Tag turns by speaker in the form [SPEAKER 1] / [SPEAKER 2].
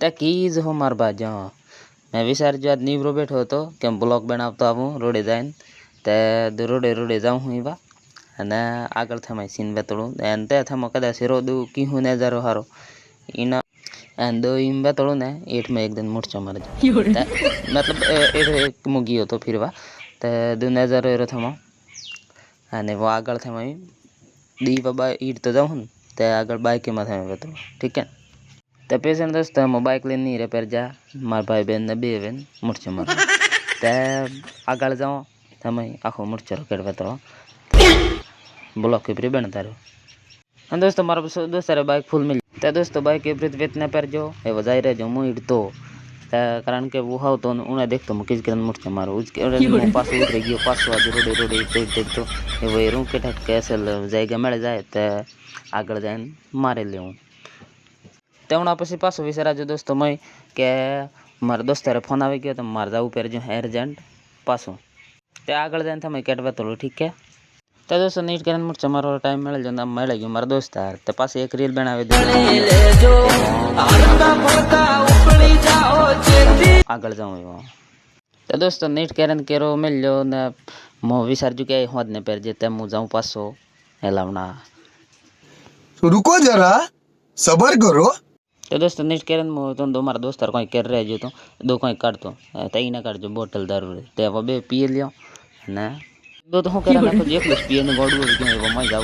[SPEAKER 1] તે કીજ હો માર બાજુ મેં વિચાર્યું આજ નીવરો બેઠો હતો કે બ્લોગ બનાવતો આવું રોડે જઈને તે રોડે જાઉં હું એવા અને આગળ થમાય સીન બેતળું અને તે થમો કદાચ રોદું કીહું નજારો હારો એના અને દો એમ બેતળું ને એઠમાં એકદમ મૂર્છો મારે મતલબ એઠ હું ગયો હતો ફીરવા તે દો નજારો એરો થમો અને वो આગળ થમાય दी बाबा ईट तो जाऊँ ते आगे बाइक में थे बेतड़ो ठीक है ते पैसे दोस्त हम बाइक लेने नहीं रिपेयर जा मार भाई बहन ने बेन मुर्चे मार ते आगे जाओ તમે આખો મૂર્છરો કેળવે તો બ્લોક કે પ્રી બનતા રહ્યો અને દોસ્તો મારો દોસ્ત બાઇક ફૂલ મિલ તે દોસ્તો બાઇક એ પ્રીત વેતને પર જો એ વજાઈ રહેજો હું ઈડતો કારણ કે वो हाउ तो उन्हें देखतो मैं किस करन मुर्चे मारो उसके पास उतर गयो पास आज रोडे तो वो रूम के ठक कैसे जाएगा મળે જાય તે આગળ જઈને મારી લેવું તેવણા પછી પાછો વિચાર આજો દોસ્તો મય કે મારા દોસ્તારે ફોન આવી ગયો તો મારે જવું પડે એર્જન્ટ પાછું તે આગળ જઈને તમે કેટવા તો ઠીક છે તો દોસ્તો નીટ કરીને મુર્ચે મારો ટાઈમ મળે જો મળે ગયો મારા દોસ્તાર તો પાછી એક રીલ બનાવી દે આગળ જાઉં એવો તો દોસ્તો નીટ કરીને કેરો મળ્યો ને મો વિચારજો કે હોદ ને પહેર જે તેમ હું જાઉં પાછો હેલાવના
[SPEAKER 2] रुको जरा सबर करो
[SPEAKER 1] तो दोस्तों नेक्स्ट केरन मो तो दो मारा दोस्तार कोई कर रहे जो तो दो कोई काटतो तई ना काटजो बोतल दारू ते वो बे पी लियो ने दो तो हूं करे ना तो एक पिए ने गोडू के वो मई जाऊ